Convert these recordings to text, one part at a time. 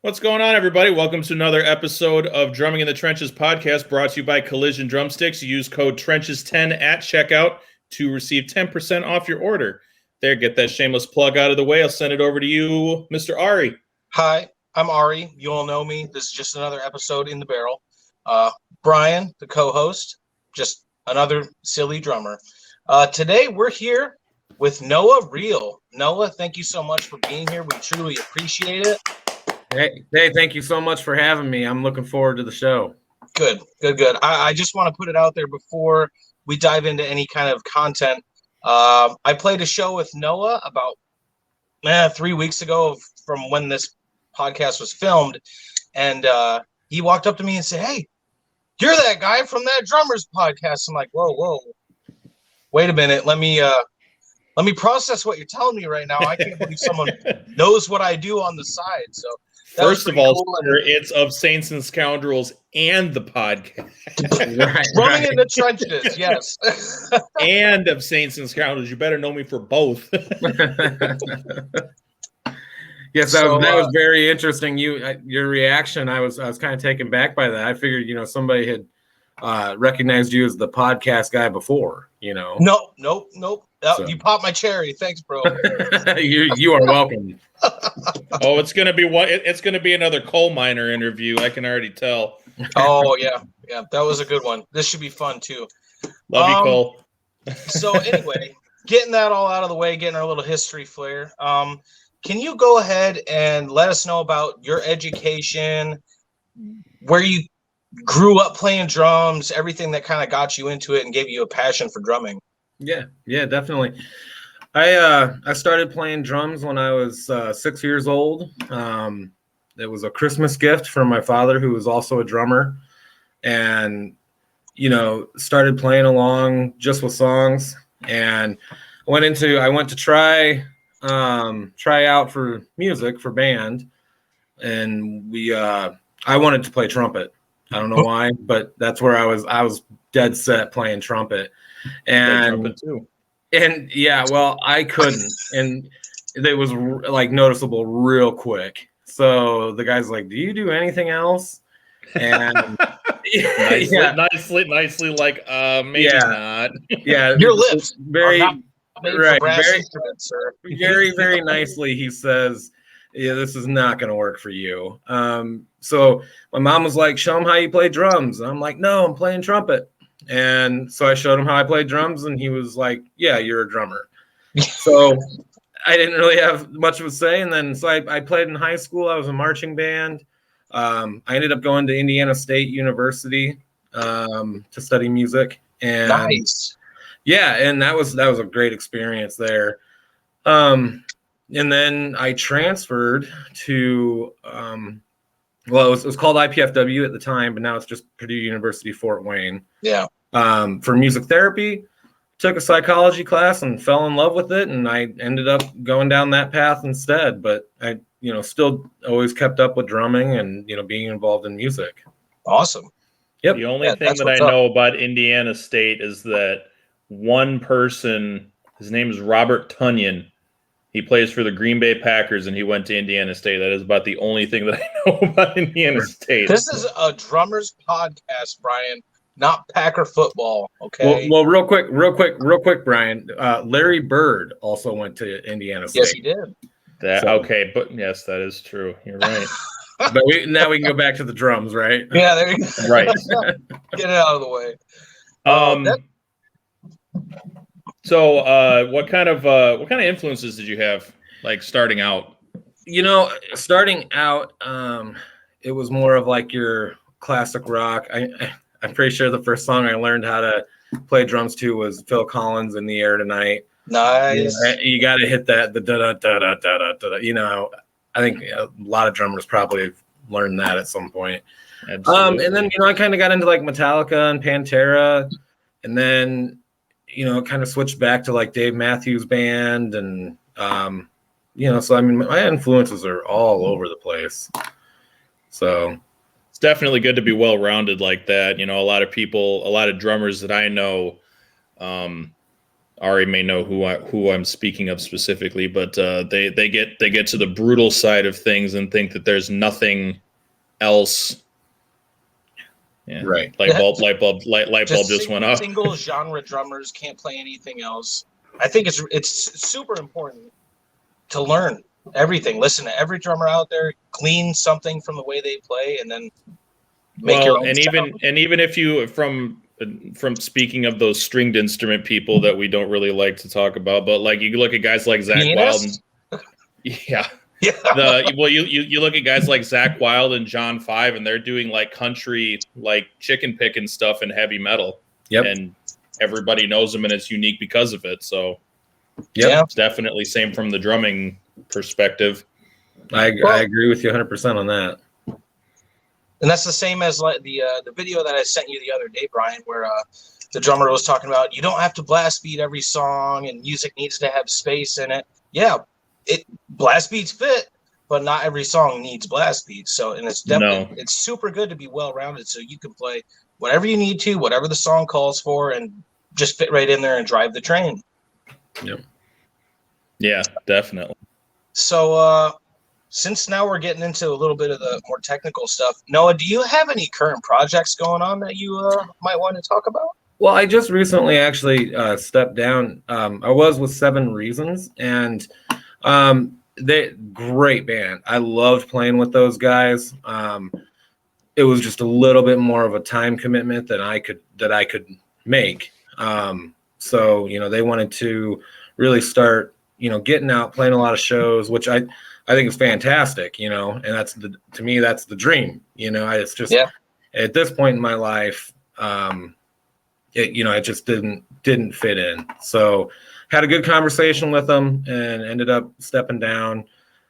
What's going on, everybody? Welcome to another episode of Drumming in the Trenches podcast, brought to you by Collision Drumsticks. Use code TRENCHES10 at checkout to receive 10% off your order. There, get that shameless plug out of the way. I'll send it over to you, Mr. Ari. Hi, I'm Ari. You all know me. This is just another episode in the barrel. Brian, the co-host, just another silly drummer. Today, we're here with Noah Reihl. Noah, thank you so much for being here. We truly appreciate it. Hey, thank you so much for having me. I'm looking forward to the show. Good. I just want to put it out there before we dive into any kind of content. I played a show with Noah about 3 weeks ago from when this podcast was filmed, and he walked up to me and said, "Hey, you're that guy from that drummers podcast." I'm like, whoa, wait a minute, let me process what you're telling me right now. I can't believe someone knows what I do on the side. So first of all, cool. Sir, it's of Saints and Scoundrels and the podcast. Drumming in the Trenches, yes. And of Saints and Scoundrels. You better know me for both. Yes, that was very interesting. Your reaction, I was kind of taken back by that. I figured, somebody had recognized you as the podcast guy before, Nope. So. You popped my cherry. Thanks, bro. You are welcome. Oh, it's gonna be another coal miner interview. I can already tell. Oh yeah, that was a good one. This should be fun too. Love you, Cole. So anyway, getting that all out of the way, getting our little history flair. Can you go ahead and let us know about your education, where you grew up playing drums, everything that kind of got you into it and gave you a passion for drumming? Yeah, definitely. I started playing drums when I was 6 years old. It was a Christmas gift from my father, who was also a drummer, and started playing along just with songs. And I went to try out for music for band, and I wanted to play trumpet. I don't know why, but that's where I was dead set playing trumpet. And yeah, well, I couldn't, and it was like noticeable real quick. So the guy's like, "Do you do anything else?" And nicely, like, maybe not. Yeah, your lips very right, very, sir. very nicely. He says, "Yeah, this is not going to work for you." So my mom was like, "Show him how you play drums." And I'm like, "No, I'm playing trumpet." And so I showed him how I played drums, and he was like, "Yeah, you're a drummer." So I didn't really have much of a say. And then so I played in high school. I was a marching band. I ended up going to Indiana State University to study music. And nice. Yeah, and that was a great experience there. And then I transferred to it was called IPFW at the time, but now it's just Purdue University Fort Wayne. Yeah. For music therapy, took a psychology class and fell in love with it, and I ended up going down that path instead. But I, still always kept up with drumming and being involved in music. Awesome. Yep. The only thing that I know about Indiana State is that one person, his name is Robert Tunyon. He plays for the Green Bay Packers, and he went to Indiana State. That is about the only thing that I know about Indiana State. This is a drummers podcast, Brian, not Packer football. Okay. Well, real quick, Brian. Larry Bird also went to Indiana State. Yes, he did. Okay, but yes, that is true. You're right. But now we can go back to the drums, right? Yeah, there you go. Right. Get it out of the way. So, what kind of influences did you have, like, starting out? Starting out, it was more of like your classic rock. I'm pretty sure the first song I learned how to play drums to was Phil Collins' "In the Air Tonight." Nice. You got to hit that the da da da da da da. I think a lot of drummers probably have learned that at some point. Absolutely. And then I kind of got into like Metallica and Pantera, and then kind of switched back to like Dave Matthews Band, and so I mean my influences are all over the place. So it's definitely good to be well-rounded like that. A lot of drummers that I know, Ari may know who I'm speaking of specifically, but they get to the brutal side of things and think that there's nothing else. Yeah. Right. Light bulb just went off. Single genre drummers can't play anything else. I think it's super important to learn everything. Listen to every drummer out there, glean something from the way they play, and then make your own sound. even if you from speaking of those stringed instrument people that we don't really like to talk about, but like you look at guys like Zach Wild, yeah. You look at guys like Zach Wild and John Five, and they're doing like country, like chicken picking stuff and heavy metal. Yep. And everybody knows them, and it's unique because of it. So, yeah, it's definitely same from the drumming perspective. I agree with you 100% on that. And that's the same as like the video that I sent you the other day, Brian, where the drummer was talking about you don't have to blast beat every song, and music needs to have space in it. Yeah. Blast beats fit, but not every song needs blast beats. So, and it's definitely it's super good to be well rounded, so you can play whatever you need to, whatever the song calls for, and just fit right in there and drive the train. Yep. Yeah, definitely. So, since now we're getting into a little bit of the more technical stuff, Noah, do you have any current projects going on that you might want to talk about? Well, I just recently actually stepped down. I was with 7 Reasons, and they great band. I loved playing with those guys. It was just a little bit more of a time commitment than I could make. So they wanted to really start getting out, playing a lot of shows, which I think is fantastic. And that's to me that's the dream. It's just at this point in my life, it just didn't fit in. So had a good conversation with them and ended up stepping down.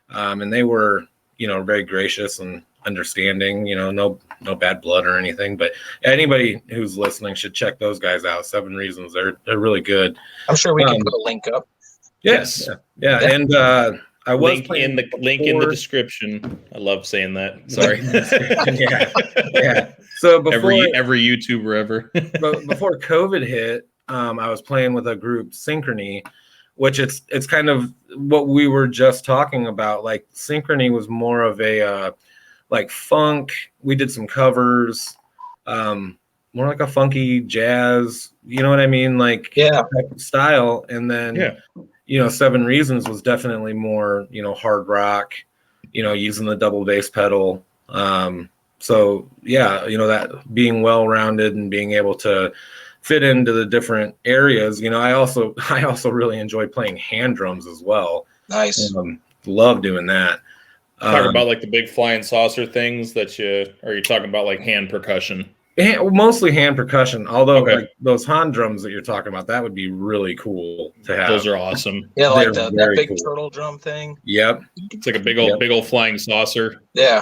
And they were, very gracious and understanding, no bad blood or anything, but anybody who's listening should check those guys out. 7 Reasons. They're really good. I'm sure we can put a link up. Yes. Yeah. And, I was link in the description. I love saying that. Sorry. yeah. So before every YouTuber ever. before COVID hit, I was playing with a group, Synchrony, which it's kind of what we were just talking about. Like Synchrony was more of a like funk. We did some covers, more like a funky jazz. You know what I mean? Like type of style. And then 7 Reasons was definitely more hard rock. Using the double bass pedal. So that being well rounded and being able to fit into the different areas. I also really enjoy playing hand drums as well. Nice. Love doing that. Talking about like the big flying saucer things are you talking about like hand percussion? Mostly hand percussion, although like those hand drums that you're talking about, that would be really cool to have. Those are awesome. Yeah, like that big turtle drum thing. Yep. It's like a big old flying saucer. Yeah.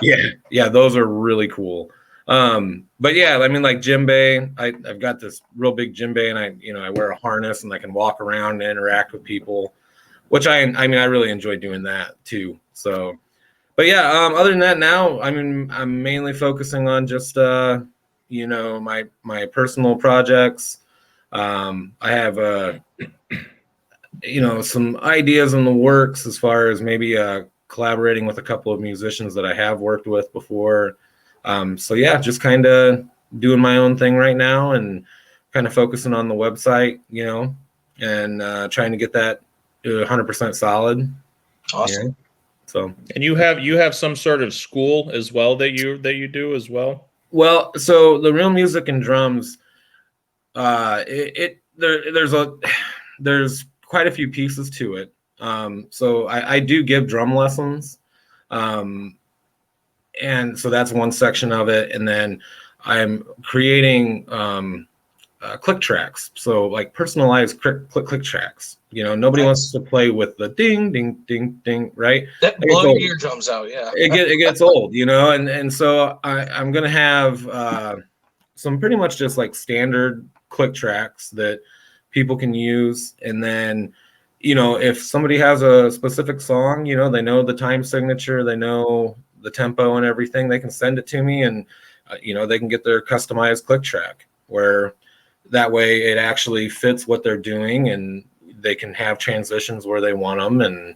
Yeah, those are really cool. But yeah, I mean like djembe, I've got this real big djembe, and I wear a harness and I can walk around and interact with people, which I really enjoy doing that too. So, but yeah, other than that now, I'm mainly focusing on just my personal projects. I have some ideas in the works as far as maybe collaborating with a couple of musicians that I have worked with before. So yeah, just kind of doing my own thing right now and kind of focusing on the website, and trying to get that 100% solid. Awesome. Yeah. So, and you have some sort of school as well that you do as well. Well, so the Real Music and Drums, there's quite a few pieces to it. So I do give drum lessons, and so that's one section of it. And then I'm creating click tracks, so like personalized click tracks. Nobody wants to play with the ding ding ding ding, right? That blow your eardrums out, yeah. It gets old, and so I'm gonna have some pretty much just like standard click tracks that people can use, and then if somebody has a specific song, they know the time signature, they know the tempo and everything, they can send it to me, and they can get their customized click track where that way it actually fits what they're doing and they can have transitions where they want them, and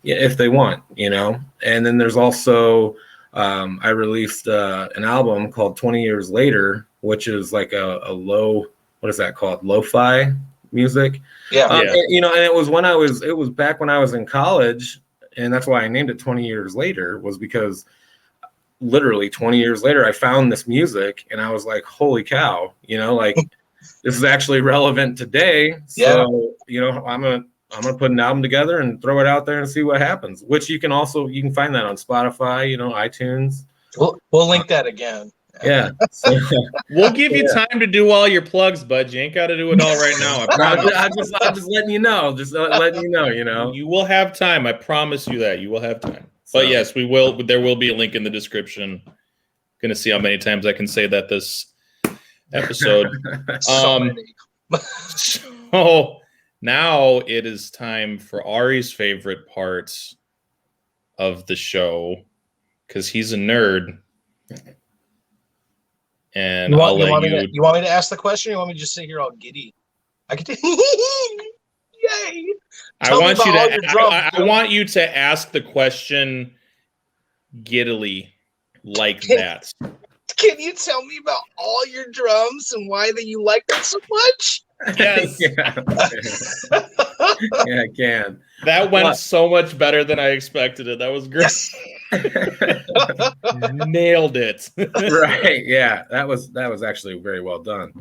if they want, And then there's also I released an album called 20 Years Later, which is like a low, what is that called? Lo-fi music. Yeah. And it was back when I was in college, and that's why I named it 20 Years Later, was because literally 20 years later, I found this music and I was like, holy cow, like this is actually relevant today. So, I'm going to put an album together and throw it out there and see what happens, which you can find that on Spotify, iTunes. We'll link that again. Yeah. So, we'll give you time to do all your plugs, bud. You ain't got to do it all right now. I promise. I'm just letting you know. Just letting you know. You will have time. I promise you that. You will have time. But yes, we will. There will be a link in the description. Going to see how many times I can say that this episode. So now it is time for Ari's favorite parts of the show, because he's a nerd. And you want me to ask the question, or you want me to just sit here all giddy? I could. Yay! I want you to ask the question giddily, like that. Can you tell me about all your drums and why that you like them so much? Yes. Yeah, I can. That went so much better than I expected it. That was great. Nailed it. Right. Yeah. That was actually very well done.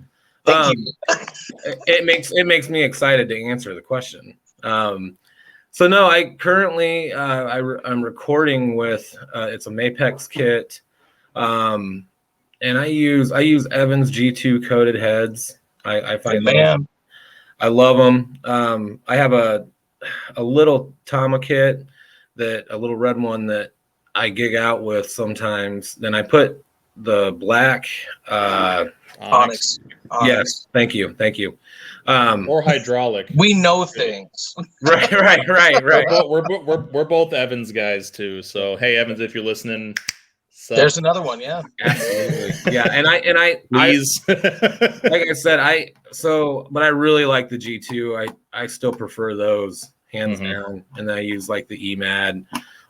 It makes me excited to answer the question. So no, I currently I'm recording with it's a Mapex kit, and I use Evans G2 coated heads. I find them. I love them. I have a little Tama kit, a little red one that I gig out with sometimes. Then I put the black Onyx. Yes, thank you. Or hydraulic. We know things. Right. We're both Evans guys too. So hey, Evans, if you're listening, there's another one. Yeah, absolutely. Yeah, and I please. Like I said, but I really like the G2. I still prefer those hands down, and I use like the EMAD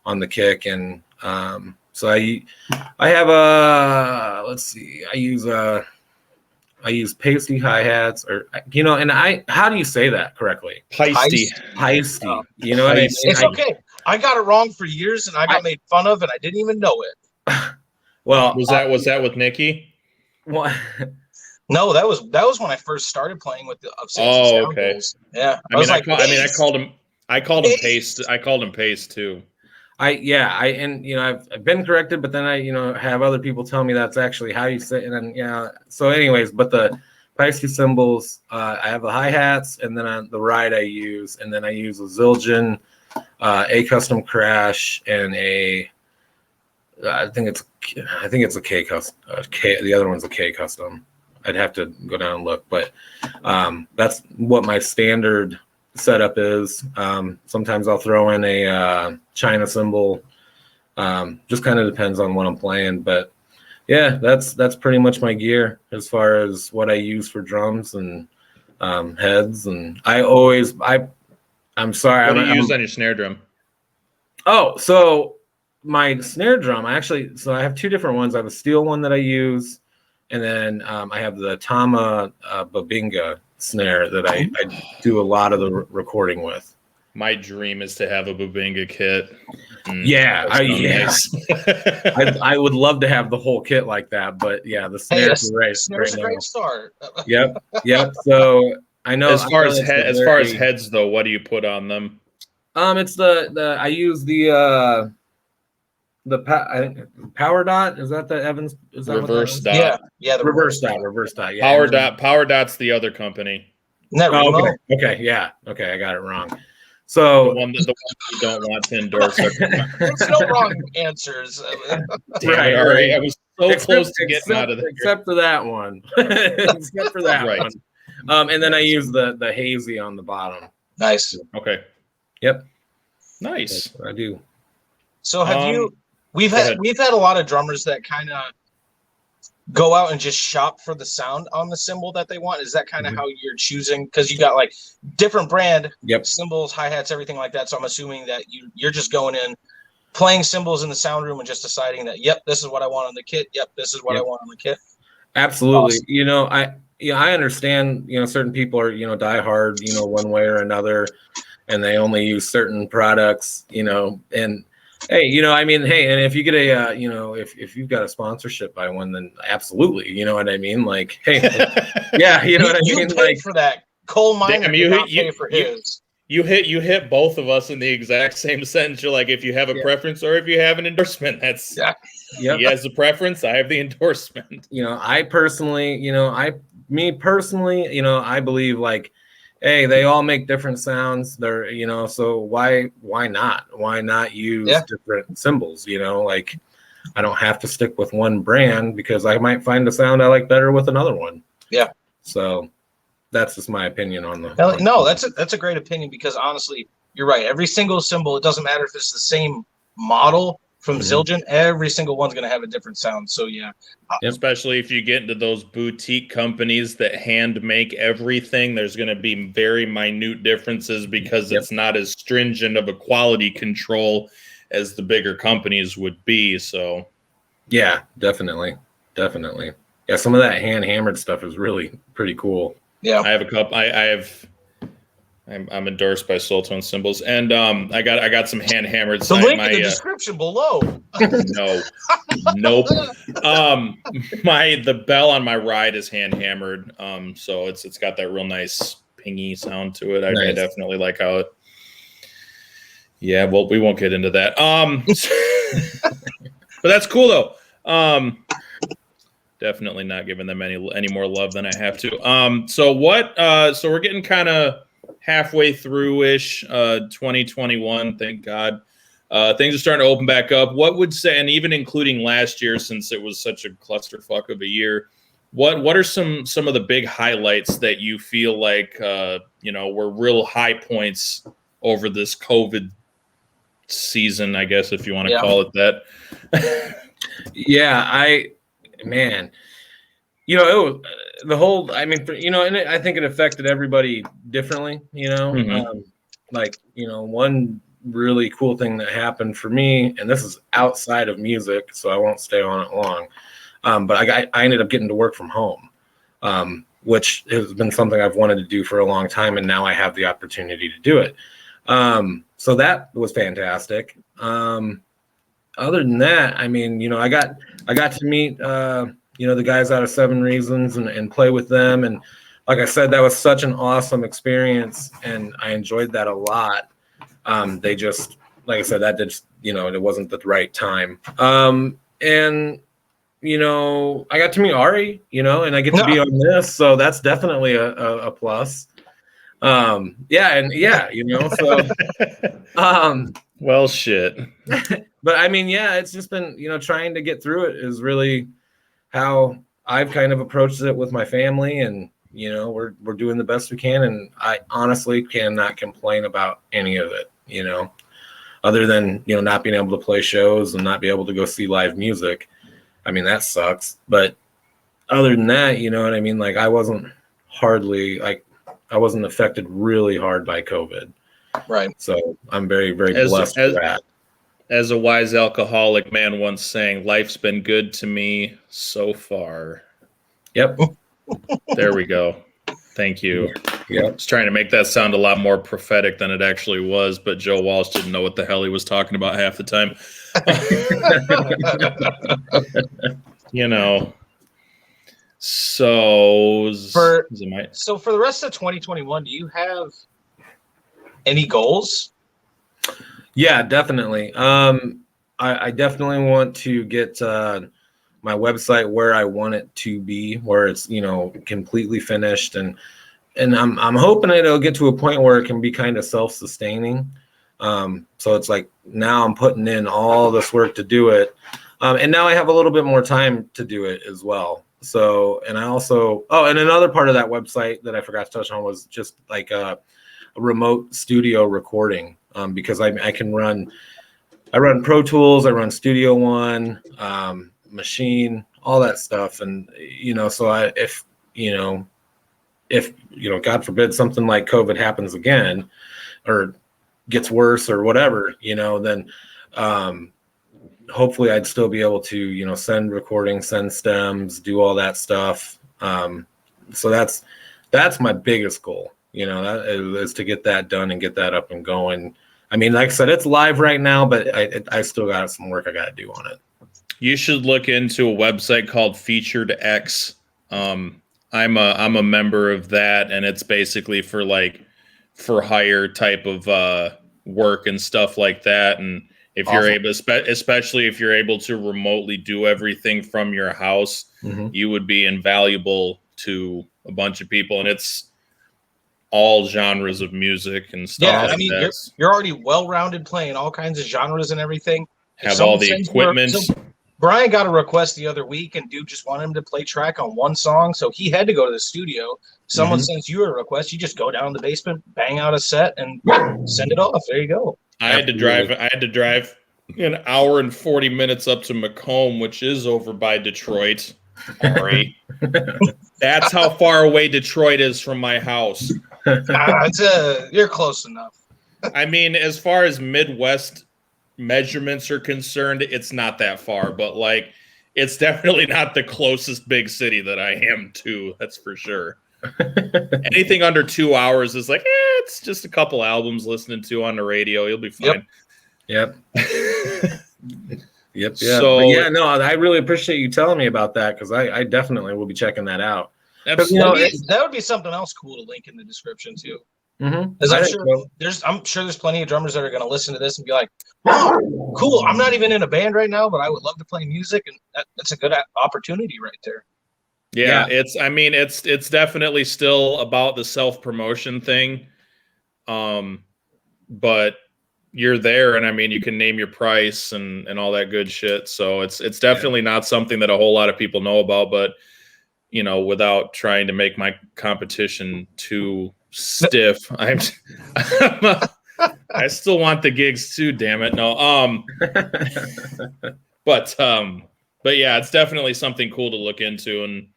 on the kick, and so I have let's see, I use pasty hi-hats, or and how do you say that correctly? Pasty. You know what I mean? It's okay. I got it wrong for years, and I got made fun of, and I didn't even know it. Well, was that with Nikki? What? No, that was when I first started playing with the okay. Goals. Yeah, I called him paste. I called him paste too. I've been corrected, but then I have other people tell me that's actually how you say it. And then so anyways, but the pasty cymbals, I have the hi-hats, and then on the ride I use a Zildjian, a custom crash, and I think it's a K custom. The other one's a K custom. I'd have to go down and look, but that's what my standard setup is. Sometimes I'll throw in a China cymbal. Just kind of depends on what I'm playing, but yeah, that's pretty much my gear as far as what I use for drums and heads. And I'm sorry. What do you use on your snare drum? Oh, so my snare drum, I have two different ones. I have a steel one that I use, and then I have the Tama Babinga snare that I do a lot of the recording with. My dream is to have a Babinga kit. Nice. I would love to have the whole kit like that, but yeah, the snare's a great start. Yep. So I know as far as heads though, what do you put on them? It's I use the power dot. Is that the Evans? Is that reverse dot? Yeah, the reverse dot. Yeah, Power dot's the other company. Okay, yeah, okay, I got it wrong. So the one that you don't want to endorse. There's no wrong answers. Right. I was so close to getting out of there. Except for that one. Except for that one. And then I use the hazy on the bottom. Nice. Okay. Yep. Nice. I do. So have you? We've had a lot of drummers that kind of go out and just shop for the sound on the cymbal that they want? Is that kind of how you're choosing? Because you got like different brand cymbals, hi-hats, everything like that. So I'm assuming that you're just going in, playing cymbals in the sound room and just deciding that, yep, this is what I want on the kit. Yep, this is what I want on the kit. Absolutely. Awesome. I understand, certain people are, diehard, one way or another, and they only use certain products, and hey, and if you get a, if you've got a sponsorship by one, then absolutely, you know what I mean? Like, hey, yeah, you know what I mean? You paid for that. Coal miner did not pay for his. You hit both of us in the exact same sentence. You're like, if you have a preference or if you have an endorsement, that's he has the preference, I have the endorsement. I personally, I believe like, hey, they all make different sounds. They're, so why not? Why not use different cymbals? Like I don't have to stick with one brand because I might find a sound I like better with another one. Yeah. So that's just my opinion on the. No, that's a great opinion because honestly, you're right. Every single cymbal, it doesn't matter if it's the same model from Zildjian, every single one's going to have a different sound. So yeah. Especially if you get into those boutique companies that hand make everything, there's going to be very minute differences because it's not as stringent of a quality control as the bigger companies would be. So yeah, definitely. Yeah, some of that hand hammered stuff is really pretty cool. Yeah, I have a couple. I'm endorsed by Soultone Cymbals, and I got some hand hammered. The link in the description below. No, nope. The bell on my ride is hand hammered. So it's got that real nice pingy sound to it. I definitely like how it. Yeah, well, we won't get into that. But that's cool though. Definitely not giving them any more love than I have to. So we're getting kind of halfway through-ish 2021, thank God. Things are starting to open back up. What would say, and even including last year, since it was such a clusterfuck of a year, what are some of the big highlights that you feel like were real high points over this COVID season, I guess, if you want to call it that? Yeah, man, it was the whole, and I think it affected everybody differently, one really cool thing that happened for me, and this is outside of music, so I won't stay on it long. But I ended up getting to work from home, which has been something I've wanted to do for a long time. And now I have the opportunity to do it. So that was fantastic. Other than that, I got to meet, the guys out of 7 Reasons and play with them. And like I said, that was such an awesome experience and I enjoyed that a lot. They just, like I said, that did, it wasn't the right time. And, I got to meet Ari, and I get to be on this. So that's definitely a plus. So, well, shit. But it's just been, trying to get through it is really how I've kind of approached it with my family, and we're doing the best we can, and I honestly cannot complain about any of it, other than not being able to play shows and not be able to go see live music. That sucks, but other than that, like I wasn't affected really hard by COVID. Right. So I'm very, very blessed for that. As a wise alcoholic man once saying, life's been good to me so far. Yep. There we go. Thank you. Yep. I was trying to make that sound a lot more prophetic than it actually was, but Joe Walsh didn't know what the hell he was talking about half the time. So for the rest of 2021, do you have any goals? Yeah, definitely. I definitely want to get my website where I want it to be, where it's completely finished, and I'm hoping it'll get to a point where it can be kind of self-sustaining. So it's like now I'm putting in all this work to do it, and now I have a little bit more time to do it as well. So, and I also and another part of that website that I forgot to touch on was just like a remote studio recording, because I run Pro Tools, I run Studio One, Machine, all that stuff. And, so if God forbid something like COVID happens again or gets worse or whatever, then hopefully I'd still be able to, send recordings, send stems, do all that stuff. So that's my biggest goal, that is to get that done and get that up and going. I mean, like I said, it's live right now, but I still got some work I got to do on it. You should look into a website called Featured X. I'm a member of that, and it's basically for hire type of work and stuff like that. And if you're able, especially if you're able to remotely do everything from your house, you would be invaluable to a bunch of people. And it's all genres of music and stuff. Yeah, I mean, you're already well-rounded, playing all kinds of genres and everything. Have all the equipment. Brian got a request the other week, and dude just wanted him to play track on one song, so he had to go to the studio. Someone sends you a request, you just go down in the basement, bang out a set, and send it off. There you go. I had to drive an hour and 40 minutes up to Macomb, which is over by Detroit. Sorry. That's how far away Detroit is from my house. You're close enough. I mean, as far as Midwest measurements are concerned, it's not that far, but it's definitely not the closest big city that I am to. That's for sure. Anything under 2 hours is it's just a couple albums listening to on the radio. You'll be fine. Yep. Yep. So I really appreciate you telling me about that, because I definitely will be checking that out. Absolutely. That would be something else cool to link in the description too. Mm-hmm. I'm sure there's plenty of drummers that are going to listen to this and be like, "Oh, cool! I'm not even in a band right now, but I would love to play music," and that's a good opportunity right there. Yeah, it's definitely still about the self-promotion thing, but you're there, and I mean, you can name your price and all that good shit. So it's definitely not something that a whole lot of people know about, but without trying to make my competition too stiff, I still want the gigs too, damn it. No. But yeah, it's definitely something cool to look into. And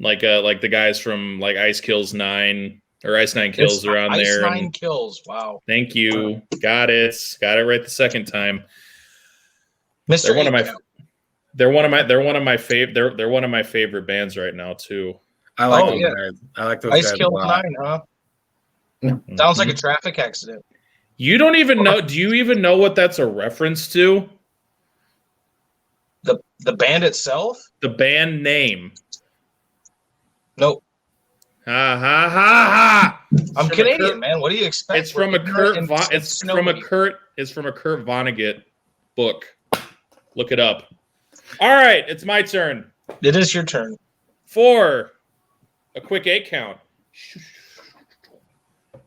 like the guys from Ice Kills 9 or Ice 9 Kills around there. Ice 9 Kills. Wow. Thank you. Got it right the second time. Mr. They're one of my favorite bands right now too. I like those guys. I like those Ice guys Kills a lot. 9, huh? Sounds like a traffic accident. You don't even know. Do you even know what that's a reference to? The band itself? The band name. Nope. Ha ha ha ha! I'm Canadian, man. What do you expect? It's from a Kurt Vonnegut book. Look it up. All right, it's my turn. It is your turn. For a quick 8 count.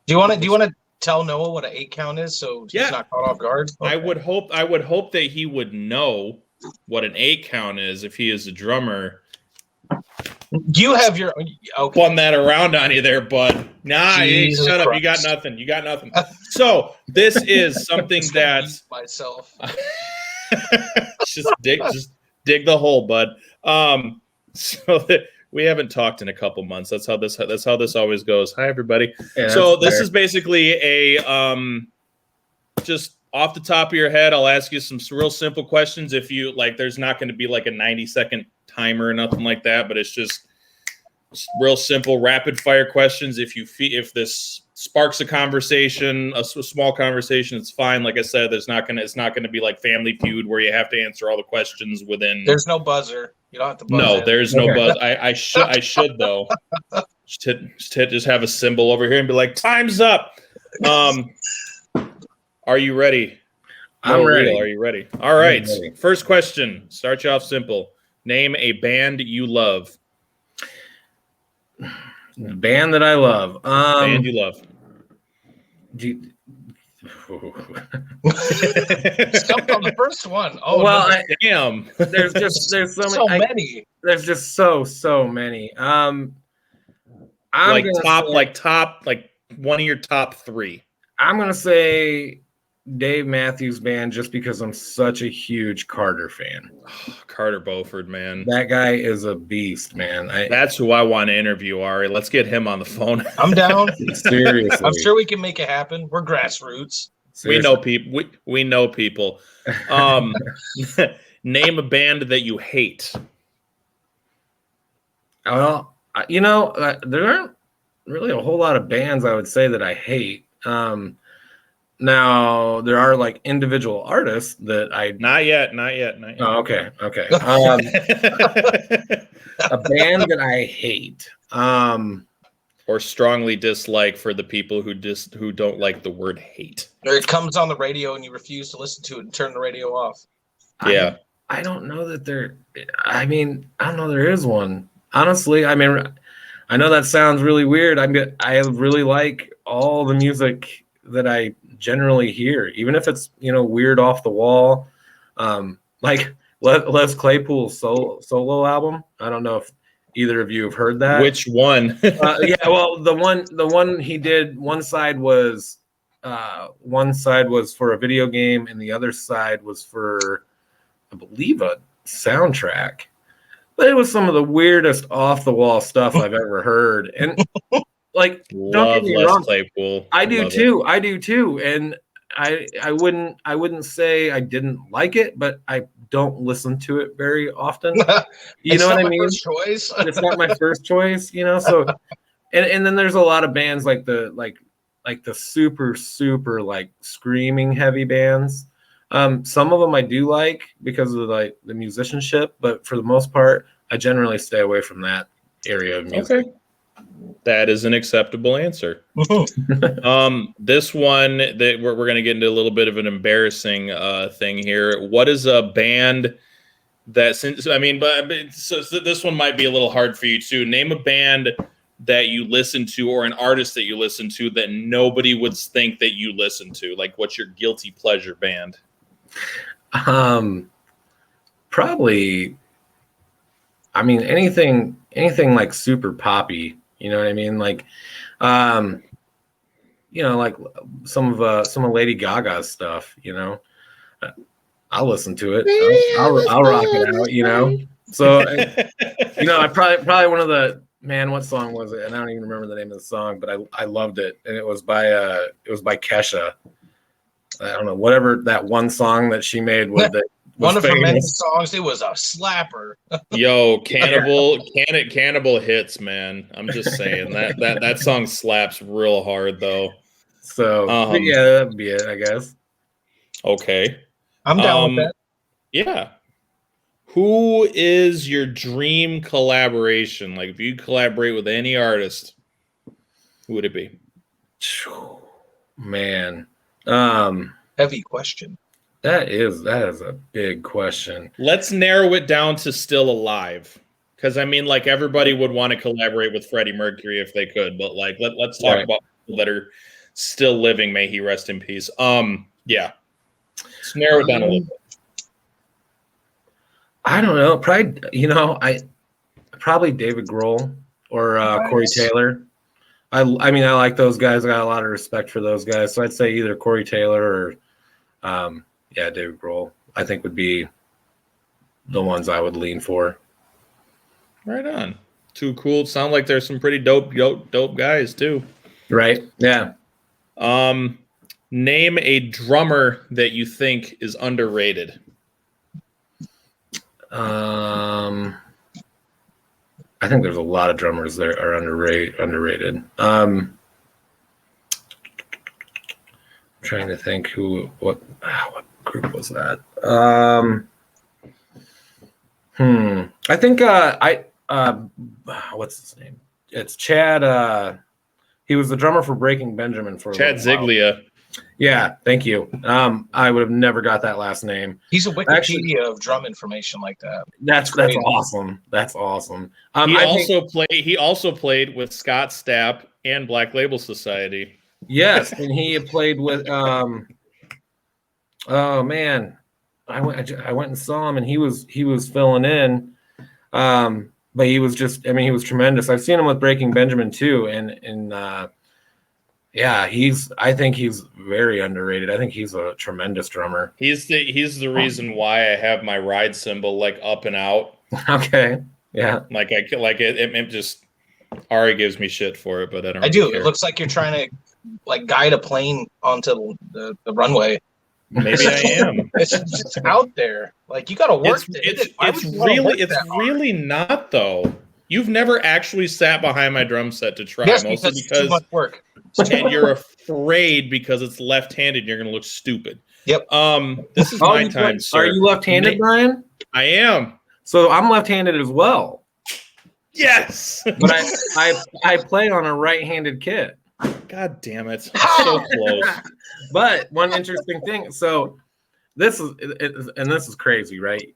Do you want to tell Noah what an 8 count is, so he's not caught off guard? Okay. I would hope that he would know what an 8 count is if he is a drummer. You have your Spun that around on you there, bud. Nah, shut up. You got nothing. So this is something that's myself. just dig the hole, bud. So that we haven't talked in a couple months. That's how this always goes. Hi, everybody. Yeah, so this is basically a just off the top of your head. I'll ask you some real simple questions. If you there's not going to be a 90-second timer or nothing like that, but it's just real simple rapid fire questions. If this sparks a conversation, a small conversation, it's fine. Like I said, it's not gonna be like Family Feud where you have to answer all the questions within. There's no buzzer. You don't have to buzz. No, there's no buzz. I should though. Just have a symbol over here and be like, time's up. Are you ready? I'm ready. Are you ready? All right. First question. Start you off simple. Name a band you love. Band that I love. Band you love. Stumped on the first one. Oh well, no. Damn. There's so many. There's just so many. I'm top one of your top 3. I'm gonna say Dave Matthews Band just because I'm such a huge Carter fan. Carter Beauford, man. That guy is a beast, man. That's who I want to interview, Ari. Let's get him on the phone. I'm down. Seriously. I'm sure we can make it happen. We're grassroots. We know people. We know people. Name a band that you hate. Well, there aren't really a whole lot of bands I would say that I hate. Now there are like individual artists that I not yet. Oh, okay. A band that I hate, or strongly dislike for the people who don't like the word hate. Or it comes on the radio and you refuse to listen to it and turn the radio off. Yeah, I don't know that there. I don't know there is one. Honestly, I know that sounds really weird. I really like all the music that I generally hear, even if it's weird off the wall, like Les Claypool's solo album. I don't know if either of you have heard that. Which one? Yeah, well, the one he did. One side was for a video game, and the other side was for, I believe, a soundtrack. But it was some of the weirdest off the wall stuff I've ever heard, and like, don't get me wrong, Claypool. I do too. And I wouldn't say I didn't like it, but I don't listen to it very often. You know what I mean? First choice. It's not my first choice, so and then there's a lot of bands like the super like screaming heavy bands. Some of them I do like because of the musicianship, but for the most part I generally stay away from that area of music. Okay. That is an acceptable answer. This one that we're going to get into a little bit of an embarrassing thing here. What is a band that so this one might be a little hard for you too. Name a band that you listen to or an artist that you listen to that nobody would think that you listen to. Like, what's your guilty pleasure band? Probably. Anything like super poppy. You know what I mean? Like, like some of Lady Gaga's stuff. I'll listen to it. I'll rock it out. So, I probably one of the what song was it? And I don't even remember the name of the song, but I loved it, and it was by Kesha. I don't know, whatever that one song that she made with it. One of her many songs, it was a slapper. Yo, Cannibal hits, man. I'm just saying that song slaps real hard though. So yeah, that'd be it, I guess. Okay, I'm down with that. Yeah. Who is your dream collaboration? Like, if you collaborate with any artist, who would it be? Man, heavy question. That is a big question. Let's narrow it down to still alive, because everybody would want to collaborate with Freddie Mercury if they could, but let's talk about people that are still living. May he rest in peace. Yeah, let's narrow it down a little bit. I don't know. Probably David Grohl or Corey Taylor. I like those guys. I got a lot of respect for those guys. So I'd say either Corey Taylor or David Grohl, I think, would be the ones I would lean for. Right on. Too cool. Sound like there's some pretty dope guys too. Right. Yeah. Name a drummer that you think is underrated. I think there's a lot of drummers that are underrated. I'm trying to think what group was that? I think what's his name? It's Chad. He was the drummer for Breaking Benjamin for Chad Ziglia. Yeah, thank you. I would have never got that last name. He's a Wikipedia of drum information like that. That's awesome. That's awesome. He also played with Scott Stapp and Black Label Society. Yes, and he played with oh man, I went and saw him, and he was filling in. But he was he was tremendous. I've seen him with Breaking Benjamin too, and Yeah, I think he's very underrated. I think he's a tremendous drummer. He's the reason why I have my ride cymbal like up and out. Okay. Yeah. Like it just Ari gives me shit for it, but I don't. I really do. care. It looks like you're trying to like guide a plane onto the runway. Maybe I am. It's just out there. Like you got to work. It's really not though. You've never actually sat behind my drum set to try, yes, mostly because it's too much work. And you're afraid because it's left-handed. You're going to look stupid. Yep. This is my time, sir. Are you left-handed, Brian? I am. So I'm left-handed as well. Yes. But I play on a right-handed kit. God damn it. So close. But one interesting thing. So this is crazy, right?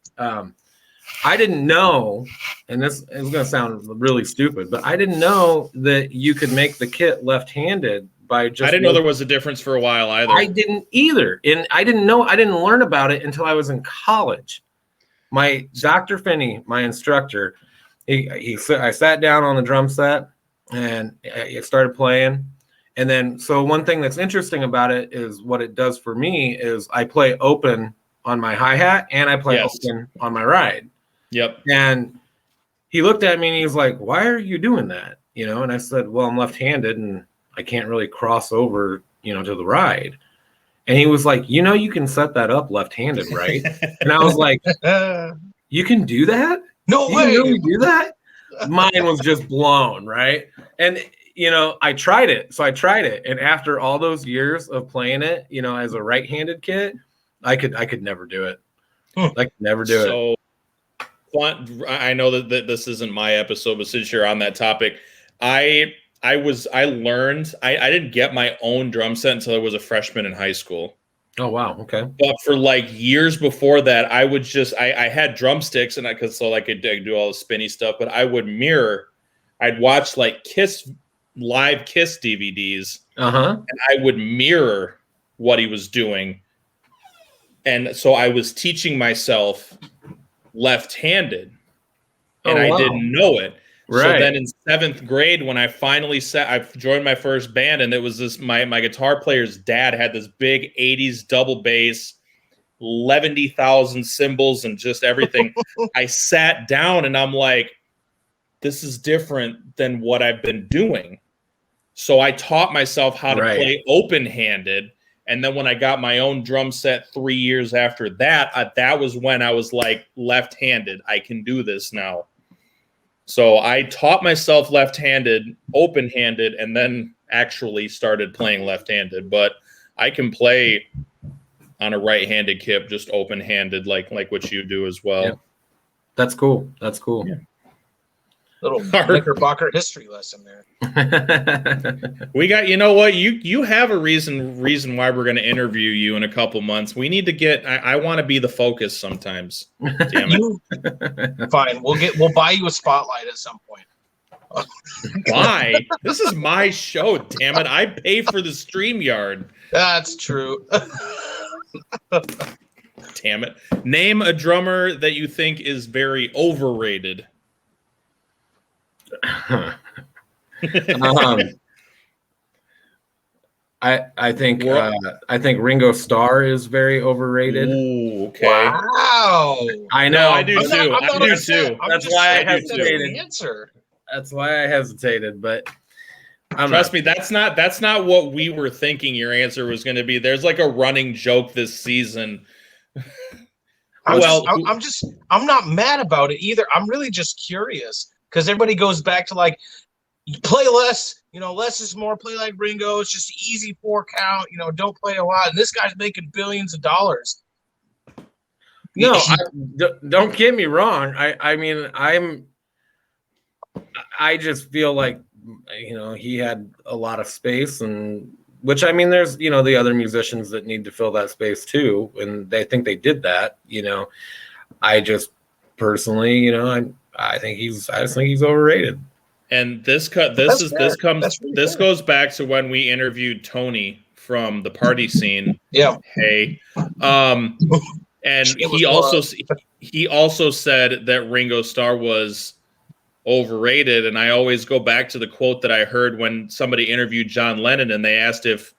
I didn't know, and this is going to sound really stupid, but I didn't know that you could make the kit left-handed by just. I didn't know there was a difference for a while either. I didn't either, and I didn't learn about it until I was in college. My Dr. Finney, my instructor, I sat down on the drum set and I started playing, and then so one thing that's interesting about it is what it does for me is I play open on my hi-hat and I play open on my ride. Yep. And he looked at me and he was like, "Why are you doing that?" And I said, "Well, I'm left-handed and I can't really cross over, to the ride." And he was like, "You can set that up left-handed, right?" And I was like, "You can do that? No way. You really do that?" Mine was just blown, right? And I tried it. So I tried it. And after all those years of playing it, as a right-handed kit, I could never do it. I could never do it. So I know that this isn't my episode, but since you're on that topic, I learned I didn't get my own drum set until I was a freshman in high school. Oh wow, okay. But for like years before that, I would I had drumsticks and I could do all the spinny stuff, but I would mirror. I'd watch like live Kiss DVDs, and I would mirror what he was doing. And so I was teaching myself left-handed, and I didn't know it. Right. So then in 7th grade, when I finally I joined my first band, and it was this, my guitar player's dad had this big 80s double bass, 11,000 cymbals and just everything. I sat down and I'm like, this is different than what I've been doing. So I taught myself how to play open-handed. And then when I got my own drum set 3 years after that, that was when I was like left-handed. I can do this now. So I taught myself left-handed, open-handed, and then actually started playing left-handed. But I can play on a right-handed kit, just open-handed, like what you do as well. Yeah. That's cool. That's cool. Yeah. Little Knickerbocker history lesson there. We got, you have a reason why we're going to interview you in a couple months. We need to get. I want to be the focus sometimes. Damn it. Fine, we'll buy you a spotlight at some point. Why? This is my show. Damn it! I pay for the StreamYard. That's true. Damn it! Name a drummer that you think is very overrated. I think Ringo Starr is very overrated. Ooh, okay. Wow. I know. No, I do too. I do too. That's why I hesitated. That's why I hesitated, but trust me, that's not what we were thinking your answer was going to be. There's like a running joke this season. I'm not mad about it either. I'm really just curious because everybody goes back to like, you play less, less is more. Play like Ringo. It's just easy 4 count. Don't play a lot. And this guy's making billions of dollars. No, don't get me wrong. I just feel like, he had a lot of space, and which there's, the other musicians that need to fill that space too. And they think they did that, I just personally, I just think he's overrated. And this goes back to when we interviewed Tony from the Party Scene. Yeah. Hey. And he also said that Ringo Starr was overrated. And I always go back to the quote that I heard when somebody interviewed John Lennon and they asked if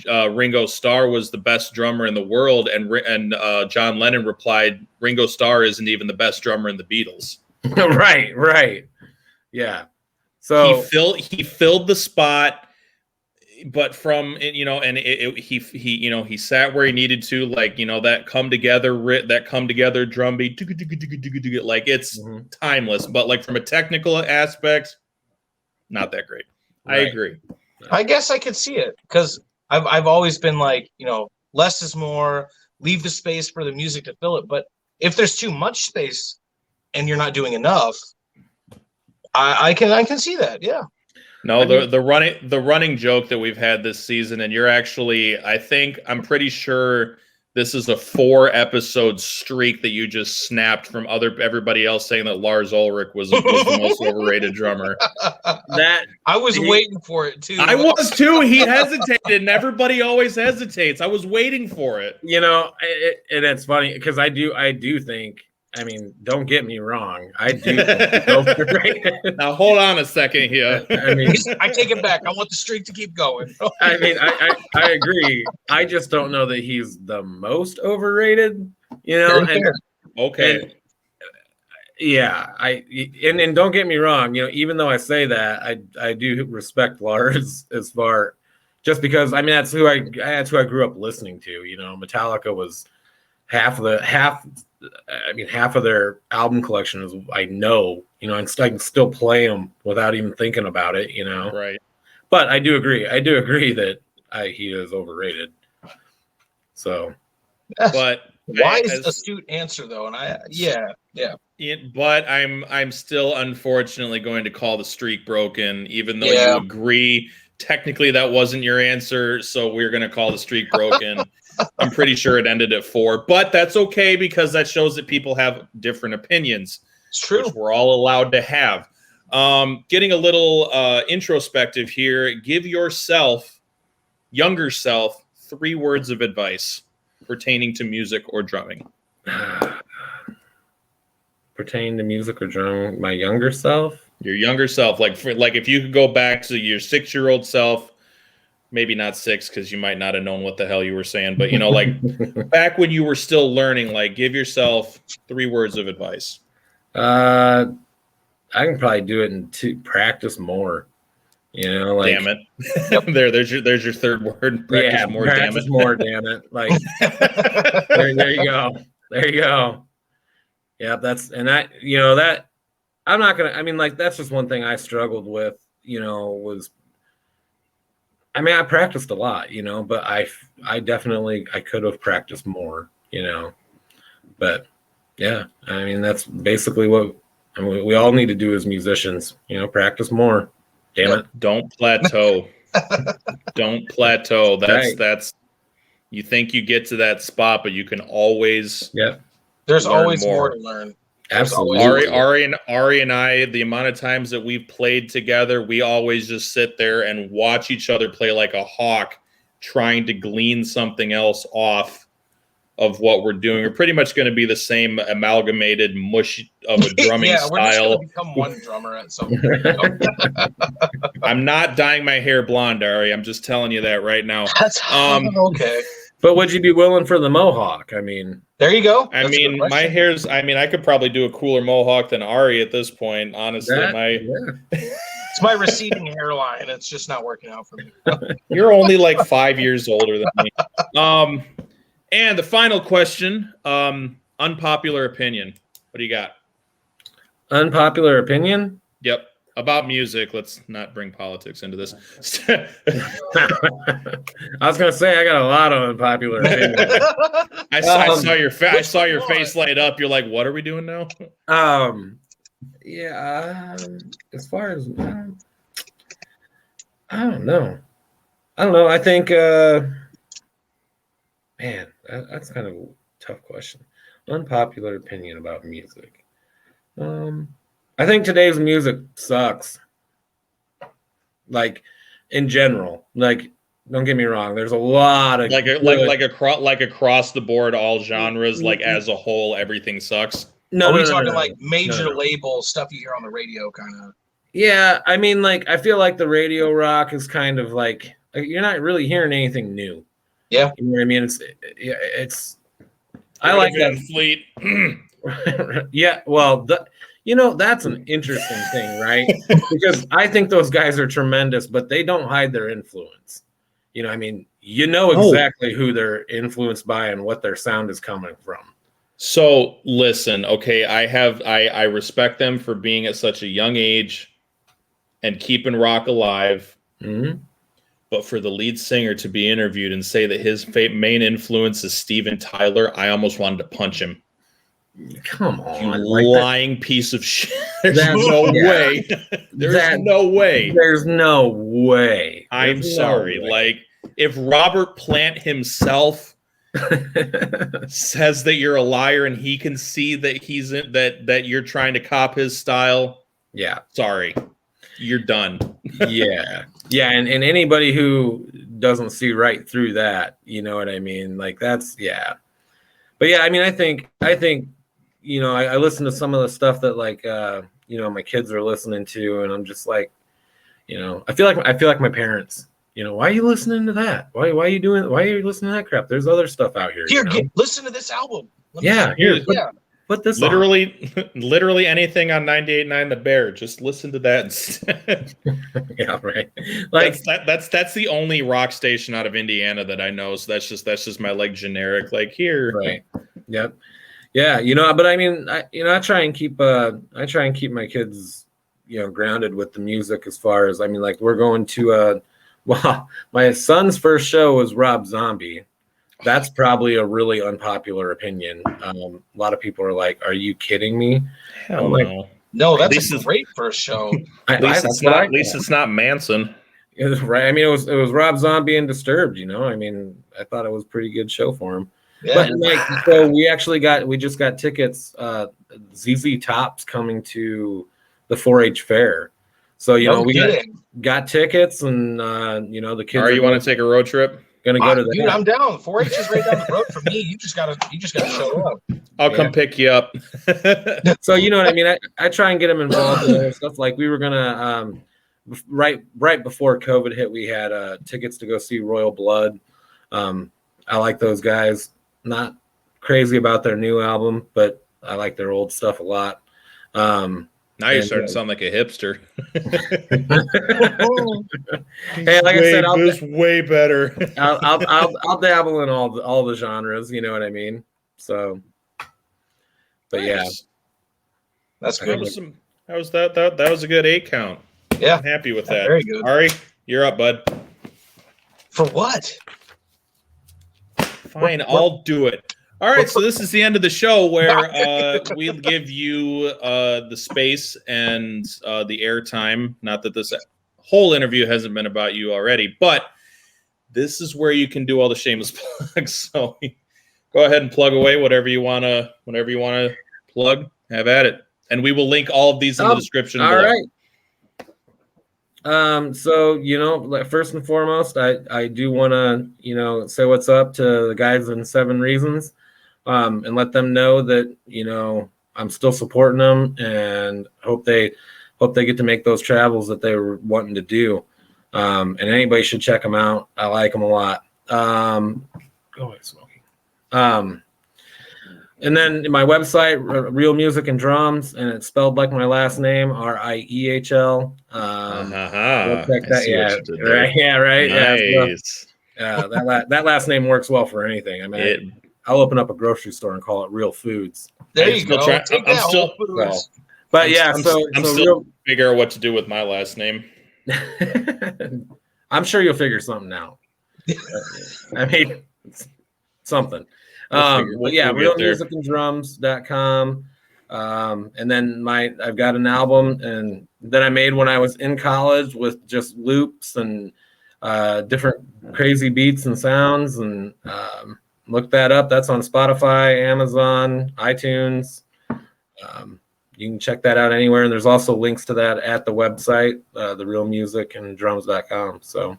Ringo Starr was the best drummer in the world, and John Lennon replied, "Ringo Starr isn't even the best drummer in the Beatles." Right. Yeah. So he filled the spot, but from he sat where he needed to, like, that come together drum beat, like it's timeless. But like from a technical aspect, not that great. Right. I agree. I guess I could see it because I've always been like, less is more. Leave the space for the music to fill it. But if there's too much space and you're not doing enough, I can see that. Yeah. No, the running joke that we've had this season, and you're actually, I'm pretty sure this is a 4-episode streak that you just snapped from everybody else saying that Lars Ulrich was the most overrated drummer. That I was waiting for it too. I was too. He hesitated, and everybody always hesitates. I was waiting for it. And it's funny because I do think. I mean, don't get me wrong. I do. Think now, hold on a second here. I take it back. I want the streak to keep going. I mean, I agree. I just don't know that he's the most overrated. Okay. Yeah, and don't get me wrong. Even though I say that, I do respect Lars as far, just because that's who I grew up listening to. Metallica was half of their album collection is I know, and I can still play them without even thinking about it, Right. But I do agree that he is overrated. So, but wise, astute answer though, and yeah. But I'm still unfortunately going to call the streak broken, even though you agree technically that wasn't your answer. So we're going to call the streak broken. I'm pretty sure it ended at 4, but that's okay because that shows that people have different opinions. It's true. Which we're all allowed to have. Getting a little introspective here. Give yourself, younger self, 3 words of advice pertaining to music or drumming. Pertaining to music or drumming, my younger self? Your younger self. Like if you could go back to your 6-year-old self, maybe not 6 because you might not have known what the hell you were saying, but like back when you were still learning, like give yourself 3 words of advice. I can probably do it in practice more. Damn it. There's your 3rd word. Practice more. Practice damn it. More. Damn it. Like there you go. There you go. Yeah, that's that. I'm not gonna. That's just one thing I struggled with. Was. I practiced a lot, but I definitely could have practiced more, but yeah, that's basically what we all need to do as musicians, practice more. Damn it. Don't plateau. Don't plateau. That's you think you get to that spot, but you can always there's always more to learn. Absolutely. Ari and I, the amount of times that we've played together, we always just sit there and watch each other play like a hawk, trying to glean something else off of what we're doing. We're pretty much going to be the same amalgamated mush of a drumming style. We're just going to become one drummer at some point. I'm not dyeing my hair blonde, Ari. I'm just telling you that right now. That's okay. But would you be willing for the mohawk? There you go. My hair's. I could probably do a cooler mohawk than Ari at this point. Honestly, it's my receding hairline. It's just not working out for me. You're only like 5 years older than me. And the final question: unpopular opinion. What do you got? Unpopular opinion? Yep. About music. Let's not bring politics into this. I was gonna say I got a lot of unpopular opinions. I saw your face light up. You're like, what are we doing now? As far as I don't know. I think man, that's kind of a tough question. Unpopular opinion about music. I think today's music sucks. Like in general, like don't get me wrong. There's a lot of like across the board, all genres, like as a whole, everything sucks. No, Are we no, no, talking no, no. like major No, no. label stuff you hear on the radio, kind of? Yeah, I mean, like, I feel like the radio rock is kind of like you're not really hearing anything new. Yeah. You know what I mean? It's. I Get rid like of Van Fleet. that. Yeah, well, that's an interesting thing, right? Because I think those guys are tremendous, but they don't hide their influence. You know, I mean, exactly who they're influenced by and what their sound is coming from. So listen, okay, I respect them for being at such a young age and keeping rock alive. Mm-hmm. But for the lead singer to be interviewed and say that his main influence is Steven Tyler, I almost wanted to punch him. Come on, you lying piece of shit. There's no way. There's no way. There's no way. I'm sorry. Like, if Robert Plant himself says that you're a liar and he can see that he's in, that you're trying to cop his style, yeah, sorry, you're done. yeah, and anybody who doesn't see right through that, you know what I mean? Like, that's but yeah, I mean, I think you know, I listen to some of the stuff that, like, you know, my kids are listening to, and I'm just like, you know, I feel like my parents. You know, why are you listening to that? Why are you listening to that crap? There's other stuff out here. Here, listen to this album. Put this literally anything on 98.9 The Bear. Just listen to that instead. Yeah, right. Like that's the only rock station out of Indiana that I know. So that's just my like generic like here. Right. Yep. Yeah. You know, but I mean, I try and keep my kids, you know, grounded with the music as far as, I mean, like, we're going to well, my son's first show was Rob Zombie. That's probably a really unpopular opinion. A lot of people are like, "Are you kidding me?" Hell no. No, that's a great first show. At least it's not Manson. Right. I mean, it was Rob Zombie and Disturbed. You know, I mean, I thought it was a pretty good show for him. Yeah. But like, so we just got tickets. ZZ Top's coming to the 4-H fair. So, you know, we got tickets, and you know, the kids. Are you want to take a road trip? Gonna go to that. Dude, I'm down. 4-H is right down the road from me. You just gotta show up. I'll come pick you up. So, you know what I mean? I try and get them involved in stuff. Like, we were gonna right before COVID hit, we had tickets to go see Royal Blood. I like those guys. Not crazy about their new album, but I like their old stuff a lot. Now you're starting to sound like a hipster. Hey, like I said, it's way better. I'll dabble in all the genres. You know what I mean? So, but nice. Yeah, that's good. That was a good 8 count. Yeah, I'm happy with that. Very good. Ari, you're up, bud. For what? Fine, I'll do it. All right, so this is the end of the show where we'll give you the space and the airtime. Not that this whole interview hasn't been about you already, but this is where you can do all the shameless plugs. So go ahead and plug away whatever you wanna plug. Have at it, and we will link all of these in the description. All below. Right. So, you know, first and foremost, I do want to, you know, say what's up to the guys in 7 Reasons. And let them know that, you know, I'm still supporting them, and hope they get to make those travels that they were wanting to do. And anybody should check them out. I like them a lot. Go away, Smokey. And then my website, Real Music and Drums, and it's spelled like my last name, Reihl. Check that. Right. Nice. Yeah, that last name works well for anything. I mean, I'll open up a grocery store and call it Real Foods. There you go. But yeah, I'm still trying to figure out what to do with my last name. I'm sure you'll figure something out. I mean, something. But yeah, realmusicanddrums.com. And then I've got an album and that I made when I was in college with just loops and different crazy beats and sounds, and look that up. That's on Spotify, Amazon, iTunes. You can check that out anywhere. And there's also links to that at the website, therealmusicanddrums.com. So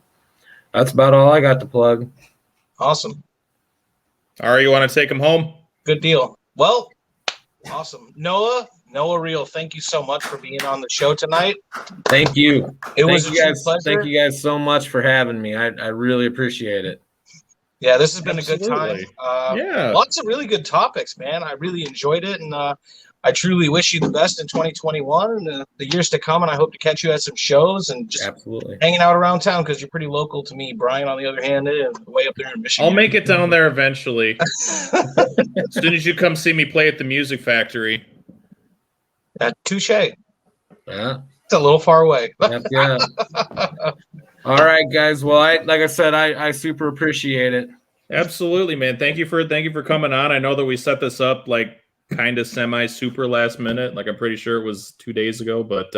that's about all I got to plug. Awesome. All right, you want to take them home? Good deal. Well, Awesome. Noah Reihl, thank you so much for being on the show tonight. Thank you. It was a true pleasure. Thank you guys so much for having me. I really appreciate it. Yeah, this has been a good time. Yeah. Lots of really good topics, man. I really enjoyed it, and I truly wish you the best in 2021 and the years to come. And I hope to catch you at some shows and just Absolutely hanging out around town because you're pretty local to me. Brian, on the other hand, is way up there in Michigan. I'll make it down there eventually. As soon as you come see me play at the Music Factory. Touche. Yeah. It's a little far away. Yeah. All right, guys. Well, like I said, I super appreciate it. Absolutely, man. Thank you for coming on. I know that we set this up like kind of semi super last minute. Like I'm pretty sure it was 2 days ago, but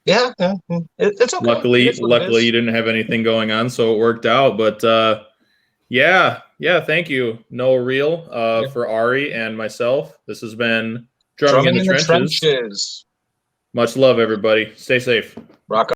yeah, it's okay. Luckily you didn't have anything going on, so it worked out. But yeah. Thank you, Noah Reihl, for Ari and myself. This has been Drumming in the Trenches. Trenches. Much love, everybody. Stay safe. Rock on.